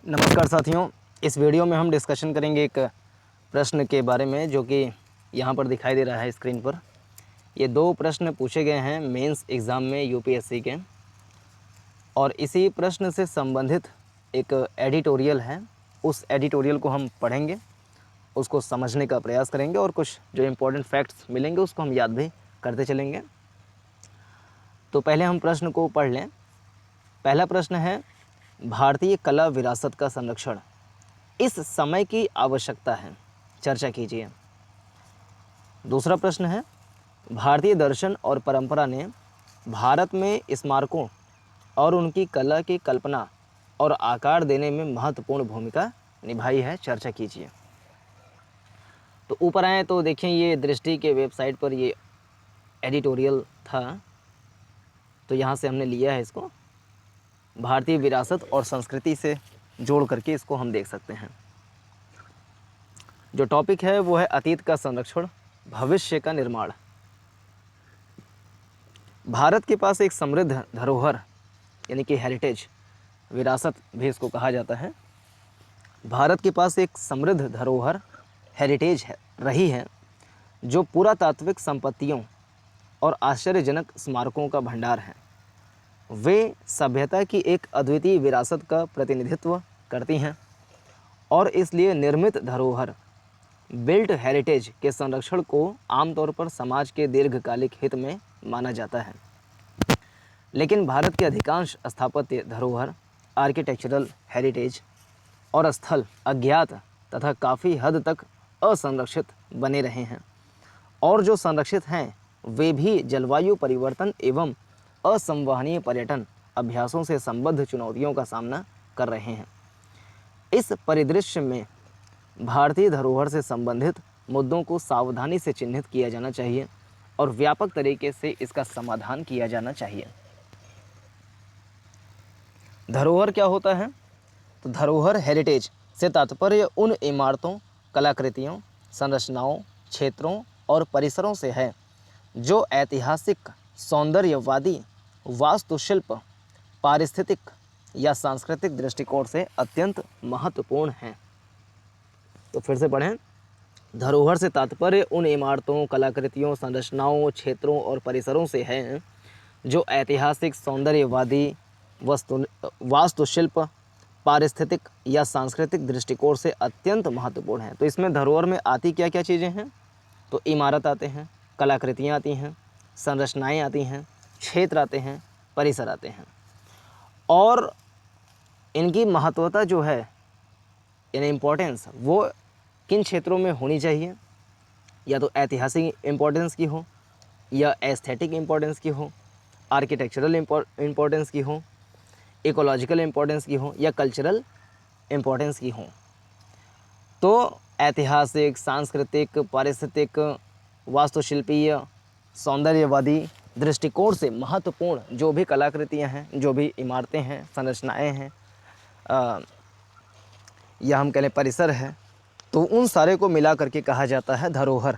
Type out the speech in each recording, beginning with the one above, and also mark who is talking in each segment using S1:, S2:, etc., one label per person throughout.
S1: नमस्कार साथियों, इस वीडियो में हम डिस्कशन करेंगे एक प्रश्न के बारे में जो कि यहाँ पर दिखाई दे रहा है स्क्रीन पर। ये दो प्रश्न पूछे गए हैं मेंस एग्ज़ाम में यूपीएससी के, और इसी प्रश्न से संबंधित एक एडिटोरियल है। उस एडिटोरियल को हम पढ़ेंगे, उसको समझने का प्रयास करेंगे और कुछ जो इम्पोर्टेंट फैक्ट्स मिलेंगे उसको हम याद भी करते चलेंगे। तो पहले हम प्रश्न को पढ़ लें। पहला प्रश्न है, भारतीय कला विरासत का संरक्षण इस समय की आवश्यकता है, चर्चा कीजिए। दूसरा प्रश्न है, भारतीय दर्शन और परंपरा ने भारत में स्मारकों और उनकी कला की कल्पना और आकार देने में महत्वपूर्ण भूमिका निभाई है, चर्चा कीजिए। तो ऊपर आए तो देखें, ये दृष्टि के वेबसाइट पर ये एडिटोरियल था, तो यहाँ से हमने लिया है इसको। भारतीय विरासत और संस्कृति से जोड़ करके इसको हम देख सकते हैं। जो टॉपिक है वो है अतीत का संरक्षण, भविष्य का निर्माण। भारत के पास एक समृद्ध धरोहर यानी कि हेरिटेज, विरासत भी इसको कहा जाता है। भारत के पास एक समृद्ध धरोहर हेरिटेज रही है, जो पुरातात्विक संपत्तियों और आश्चर्यजनक स्मारकों का भंडार है। वे सभ्यता की एक अद्वितीय विरासत का प्रतिनिधित्व करती हैं और इसलिए निर्मित धरोहर बिल्ट हेरिटेज के संरक्षण को आमतौर पर समाज के दीर्घकालिक हित में माना जाता है। लेकिन भारत के अधिकांश स्थापत्य धरोहर, आर्किटेक्चरल हेरिटेज और स्थल अज्ञात तथा काफ़ी हद तक असंरक्षित बने रहे हैं, और जो संरक्षित हैं वे भी जलवायु परिवर्तन एवं असंवहनीय पर्यटन अभ्यासों से संबद्ध चुनौतियों का सामना कर रहे हैं। इस परिदृश्य में भारतीय धरोहर से संबंधित मुद्दों को सावधानी से चिन्हित किया जाना चाहिए और व्यापक तरीके से इसका समाधान किया जाना चाहिए। धरोहर क्या होता है? तो धरोहर हेरिटेज से तात्पर्य उन इमारतों, कलाकृतियों, संरचनाओं, क्षेत्रों और परिसरों से है जो ऐतिहासिक, सौंदर्यवादी, वास्तुशिल्प, पारिस्थितिक या सांस्कृतिक दृष्टिकोण से अत्यंत महत्वपूर्ण हैं। तो फिर से पढ़ें। धरोहर से तात्पर्य उन इमारतों, कलाकृतियों, संरचनाओं, क्षेत्रों और परिसरों से है जो ऐतिहासिक, सौंदर्यवादी, वास्तुशिल्प, पारिस्थितिक या सांस्कृतिक दृष्टिकोण से अत्यंत महत्वपूर्ण है। तो इसमें धरोहर में आती क्या क्या चीज़ें हैं? तो इमारत आते हैं, कलाकृतियाँ आती हैं, संरचनाएँ आती हैं, क्षेत्र आते हैं, परिसर आते हैं। और इनकी महत्वता जो है यानी इम्पोर्टेंस, वो किन क्षेत्रों में होनी चाहिए? या तो ऐतिहासिक इम्पोर्टेंस की हो, या एस्थेटिक इम्पोर्टेंस की हो, आर्किटेक्चरल इम्पोर्टेंस की हो, इकोलॉजिकल इम्पोर्टेंस की हो, या कल्चरल इम्पोर्टेंस की हो। तो ऐतिहासिक, सांस्कृतिक, पारिस्थितिक, वास्तुशिल्पीय, सौंदर्यवादी दृष्टिकोण से महत्वपूर्ण जो भी कलाकृतियाँ हैं, जो भी इमारतें हैं, संरचनाएँ हैं, या हम कह लें परिसर है, तो उन सारे को मिला करके कहा जाता है धरोहर।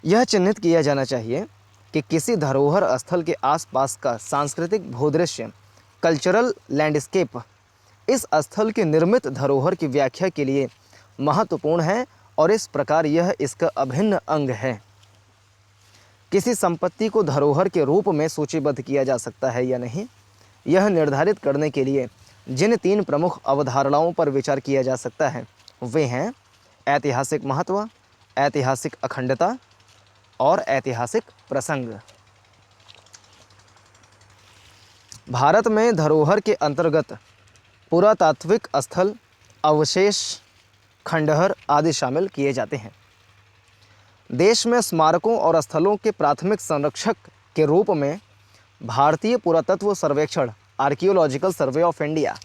S1: यह चिन्हित किया जाना चाहिए कि किसी धरोहर स्थल के आसपास का सांस्कृतिक भूदृश्य, कल्चरल लैंडस्केप, इस स्थल के निर्मित धरोहर की व्याख्या के लिए महत्वपूर्ण है और इस प्रकार यह इसका अभिन्न अंग है। किसी संपत्ति को धरोहर के रूप में सूचीबद्ध किया जा सकता है या नहीं, यह निर्धारित करने के लिए जिन 3 प्रमुख अवधारणाओं पर विचार किया जा सकता है वे हैं ऐतिहासिक महत्व, ऐतिहासिक अखंडता और ऐतिहासिक प्रसंग। भारत में धरोहर के अंतर्गत पुरातात्विक स्थल, अवशेष, खंडहर आदि शामिल किए जाते हैं। देश में स्मारकों और स्थलों के प्राथमिक संरक्षक के रूप में भारतीय पुरातत्व सर्वेक्षण, archaeological survey of India,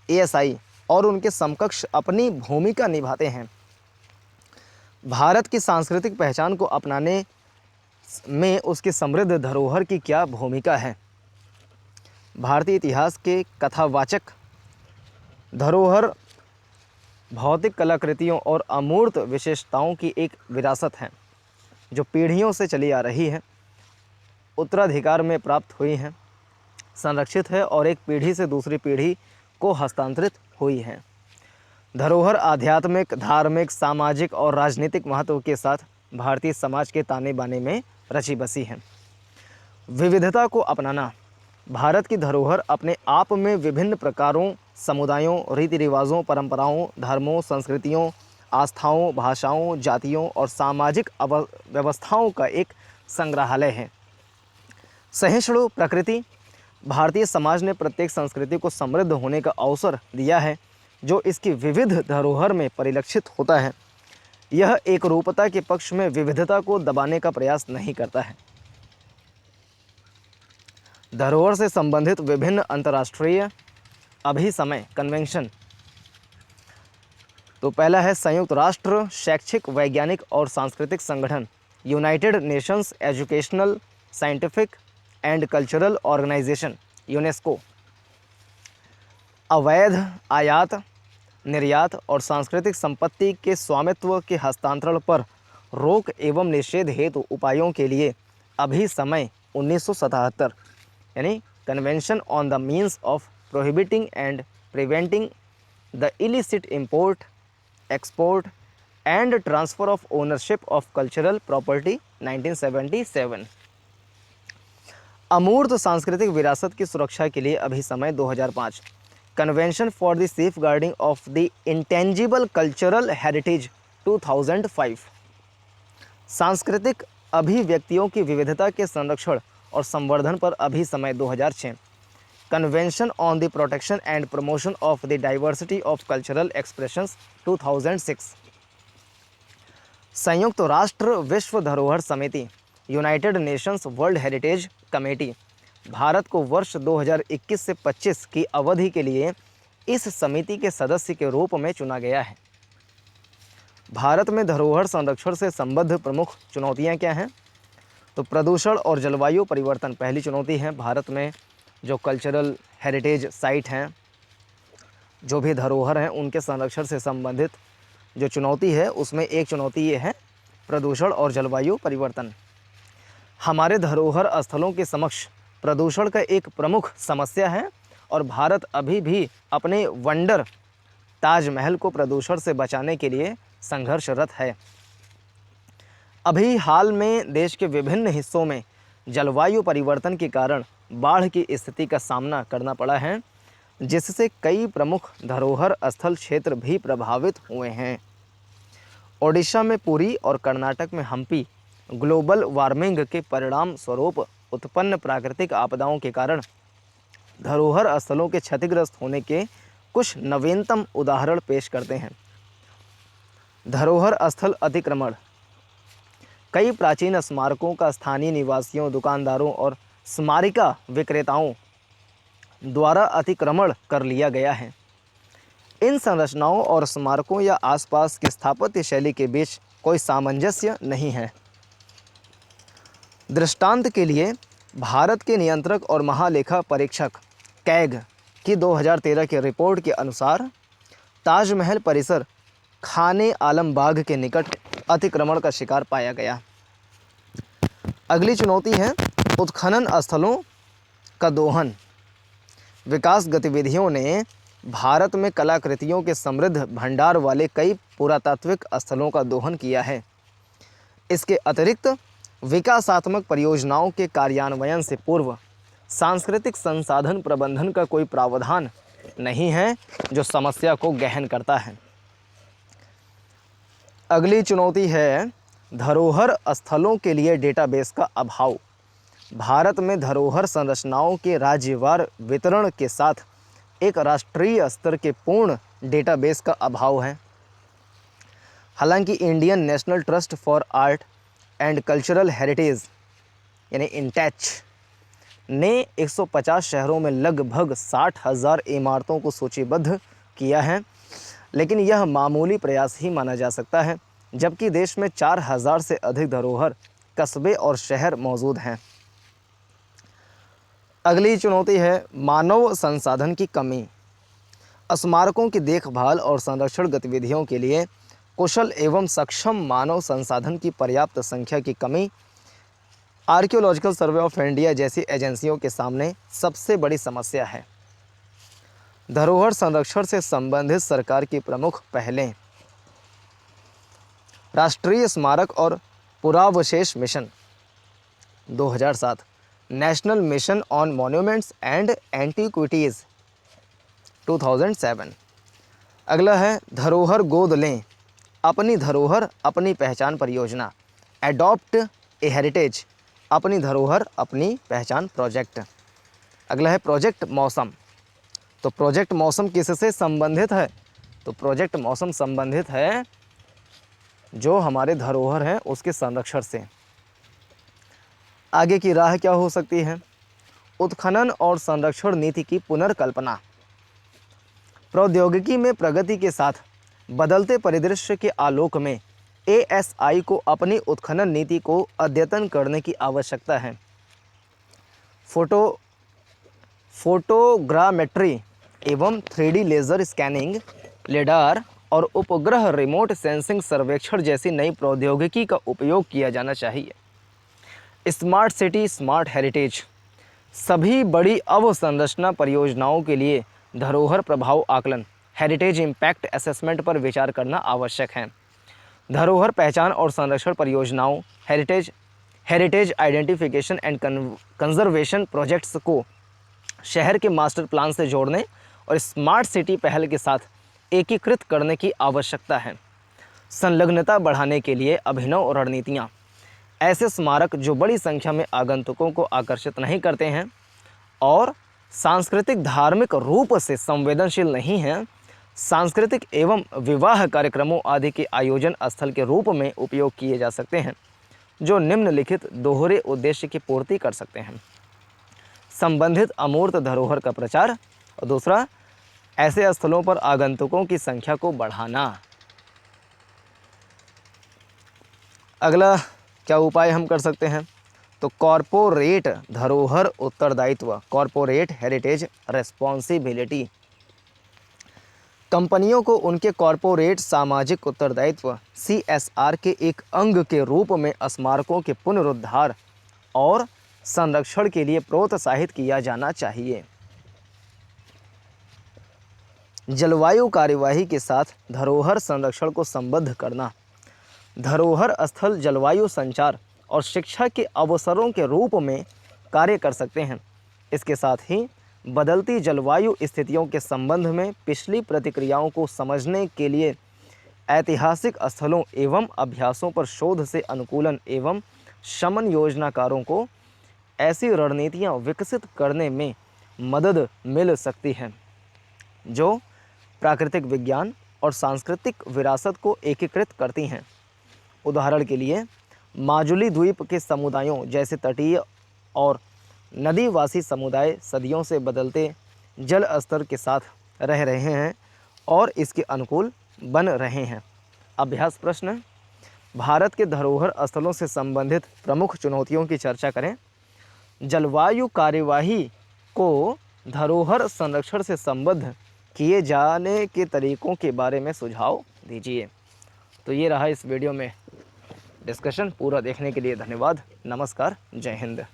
S1: ASI और उनके समकक्ष अपनी भूमिका निभाते हैं। भारत की सांस्कृतिक पहचान को अपनाने में उसकी समृद्ध धरोहर की क्या भूमिका है? भारतीय इतिहास के कथावाचक धरोहर भौतिक कलाकृतियों और अमूर्त विशेषताओं की एक विरासत है जो पीढ़ियों से चली आ रही है, उत्तराधिकार में प्राप्त हुई हैं, संरक्षित है और एक पीढ़ी से दूसरी पीढ़ी को हस्तांतरित हुई हैं। धरोहर आध्यात्मिक, धार्मिक, सामाजिक और राजनीतिक महत्व के साथ भारतीय समाज के ताने बाने में रची बसी हैं। विविधता को अपनाना। भारत की धरोहर अपने आप में विभिन्न प्रकारों, समुदायों, रीति रिवाजों, परंपराओं, धर्मों, संस्कृतियों, आस्थाओं, भाषाओं, जातियों और सामाजिक व्यवस्थाओं का एक संग्रहालय है। सहिष्णु प्रकृति। भारतीय समाज ने प्रत्येक संस्कृति को समृद्ध होने का अवसर दिया है, जो इसकी विविध धरोहर में परिलक्षित होता है। यह एक रूपता के पक्ष में विविधता को दबाने का प्रयास नहीं करता है। धरोहर से संबंधित विभिन्न अंतर्राष्ट्रीय अभिसमय कन्वेंशन। तो पहला है संयुक्त राष्ट्र शैक्षिक, वैज्ञानिक और सांस्कृतिक संगठन, United Nations Educational, Scientific and Cultural Organization, UNESCO. अवैध आयात, निर्यात और सांस्कृतिक संपत्ति के स्वामित्व के हस्तांतरण पर रोक एवं निषेध हेतु उपायों के लिए अभिसमय 1977 यानी convention on the means of prohibiting and preventing the illicit import, export and transfer of ownership of cultural property 1977। अमूर्त सांस्कृतिक विरासत की सुरक्षा के लिए अभिसमय 2005, convention for the safeguarding of the intangible cultural heritage 2005। सांस्कृतिक अभिव्यक्तियों की विविधता के संरक्षण और संवर्धन पर अभिसमय 2006, convention on the protection and promotion of the diversity of cultural expressions 2006। संयुक्त राष्ट्र विश्व धरोहर समिति, United Nations world heritage committee, Bharat को वर्ष 2021 से 25 की अवधि के लिए इस समिति के सदस्य के रूप में चुना गया है। भारत में धरोहर संरक्षण से संबद्ध प्रमुख चुनौतियां क्या हैं? तो प्रदूषण और जलवायु परिवर्तन पहली चुनौती है। भारत में जो कल्चरल हेरिटेज साइट हैं, जो भी धरोहर हैं, उनके संरक्षण से संबंधित जो चुनौती है उसमें एक चुनौती ये है प्रदूषण और जलवायु परिवर्तन। हमारे धरोहर स्थलों के समक्ष प्रदूषण का एक प्रमुख समस्या है और भारत अभी भी अपने वंडर ताजमहल को प्रदूषण से बचाने के लिए संघर्षरत है। अभी हाल में देश के विभिन्न हिस्सों में जलवायु परिवर्तन के कारण बाढ़ की स्थिति का सामना करना पड़ा है, जिससे कई प्रमुख धरोहर स्थल क्षेत्र भी प्रभावित हुए हैं। ओडिशा में पुरी और कर्नाटक में हम्पी ग्लोबल वार्मिंग के परिणाम स्वरूप उत्पन्न प्राकृतिक आपदाओं के कारण धरोहर स्थलों के क्षतिग्रस्त होने के कुछ नवीनतम उदाहरण पेश करते हैं। धरोहर स्थल अतिक्रमण। कई प्राचीन स्मारकों का स्थानीय निवासियों, दुकानदारों और स्मारिका विक्रेताओं द्वारा अतिक्रमण कर लिया गया है। इन संरचनाओं और स्मारकों या आसपास की स्थापत्य शैली के बीच कोई सामंजस्य नहीं है। दृष्टांत के लिए भारत के नियंत्रक और महालेखा परीक्षक कैग की 2013 की रिपोर्ट के अनुसार ताजमहल परिसर खाने आलम बाग के निकट अतिक्रमण का शिकार पाया गया। अगली चुनौती है उत्खनन स्थलों का दोहन। विकास गतिविधियों ने भारत में कलाकृतियों के समृद्ध भंडार वाले कई पुरातात्विक स्थलों का दोहन किया है। इसके अतिरिक्त विकासात्मक परियोजनाओं के कार्यान्वयन से पूर्व सांस्कृतिक संसाधन प्रबंधन का कोई प्रावधान नहीं है, जो समस्या को गहन करता है। अगली चुनौती है धरोहर स्थलों के लिए डेटाबेस का अभाव। भारत में धरोहर संरचनाओं के राज्यवार वितरण के साथ एक राष्ट्रीय स्तर के पूर्ण डेटाबेस का अभाव है। हालांकि Indian national trust for art and cultural heritage यानी इंटैच ने 150 शहरों में लगभग 60,000 इमारतों को सूचीबद्ध किया है, लेकिन यह मामूली प्रयास ही माना जा सकता है, जबकि देश में 4,000 से अधिक धरोहर कस्बे और शहर मौजूद हैं। अगली चुनौती है मानव संसाधन की कमी। स्मारकों की देखभाल और संरक्षण गतिविधियों के लिए कुशल एवं सक्षम मानव संसाधन की पर्याप्त संख्या की कमी आर्कियोलॉजिकल सर्वे ऑफ इंडिया जैसी एजेंसियों के सामने सबसे बड़ी समस्या है। धरोहर संरक्षण से संबंधित सरकार की प्रमुख पहलें। राष्ट्रीय स्मारक और पुरावशेष मिशन 2007, national mission on monuments and antiquities 2007। अगला है धरोहर गोद लें, अपनी धरोहर अपनी पहचान परियोजना। एडॉप्ट ए हेरिटेज, अपनी धरोहर अपनी पहचान प्रोजेक्ट। अगला है प्रोजेक्ट मौसम। तो प्रोजेक्ट मौसम किससे संबंधित है? तो प्रोजेक्ट मौसम संबंधित है जो हमारे धरोहर हैं उसके संरक्षण से। आगे की राह क्या हो सकती है? उत्खनन और संरक्षण नीति की पुनर्कल्पना। प्रौद्योगिकी में प्रगति के साथ बदलते परिदृश्य के आलोक में एएसआई को अपनी उत्खनन नीति को अद्यतन करने की आवश्यकता है। फोटोग्रामेट्री एवं 3D लेज़र स्कैनिंग, लिडार और उपग्रह रिमोट सेंसिंग सर्वेक्षण जैसी नई प्रौद्योगिकी का उपयोग किया जाना चाहिए। स्मार्ट सिटी स्मार्ट हेरिटेज, सभी बड़ी अवसंरचना परियोजनाओं के लिए धरोहर प्रभाव आकलन हेरिटेज इम्पैक्ट असेसमेंट पर विचार करना आवश्यक है। धरोहर पहचान और संरक्षण परियोजनाओं heritage identification and conservation projects को शहर के मास्टर प्लान से जोड़ने और स्मार्ट सिटी पहल के साथ एकीकृत करने की आवश्यकता है। संलग्नता बढ़ाने के लिए अभिनव रणनीतियाँ। ऐसे स्मारक जो बड़ी संख्या में आगंतुकों को आकर्षित नहीं करते हैं और सांस्कृतिक धार्मिक रूप से संवेदनशील नहीं हैं, सांस्कृतिक एवं विवाह कार्यक्रमों आदि के आयोजन स्थल के रूप में उपयोग किए जा सकते हैं, जो निम्नलिखित दोहरे उद्देश्य की पूर्ति कर सकते हैं। संबंधित अमूर्त धरोहर का प्रचार और दूसरा ऐसे स्थलों पर आगंतुकों की संख्या को बढ़ाना। अगला क्या उपाय हम कर सकते हैं? तो कॉरपोरेट धरोहर उत्तरदायित्व, कॉरपोरेट हेरिटेज रेस्पॉन्सिबिलिटी। कंपनियों को उनके कॉरपोरेट सामाजिक उत्तरदायित्व CSR के एक अंग के रूप में स्मारकों के पुनरुद्धार और संरक्षण के लिए प्रोत्साहित किया जाना चाहिए। जलवायु कार्यवाही के साथ धरोहर संरक्षण को संबद्ध करना। धरोहर स्थल जलवायु संचार और शिक्षा के अवसरों के रूप में कार्य कर सकते हैं। इसके साथ ही बदलती जलवायु स्थितियों के संबंध में पिछली प्रतिक्रियाओं को समझने के लिए ऐतिहासिक स्थलों एवं अभ्यासों पर शोध से अनुकूलन एवं शमन योजनाकारों को ऐसी रणनीतियाँ विकसित करने में मदद मिल सकती है जो प्राकृतिक विज्ञान और सांस्कृतिक विरासत को एकीकृत करती हैं। उदाहरण के लिए माजुली द्वीप के समुदायों जैसे तटीय और नदीवासी समुदाय सदियों से बदलते जल स्तर के साथ रह रहे हैं और इसके अनुकूल बन रहे हैं। अभ्यास प्रश्न: भारत के धरोहर स्थलों से संबंधित प्रमुख चुनौतियों की चर्चा करें। जलवायु कार्यवाही को धरोहर संरक्षण से संबद्ध किए जाने के तरीकों के बारे में सुझाव दीजिए। तो ये रहा इस वीडियो में डिस्कशन। पूरा देखने के लिए धन्यवाद। नमस्कार, जय हिंद।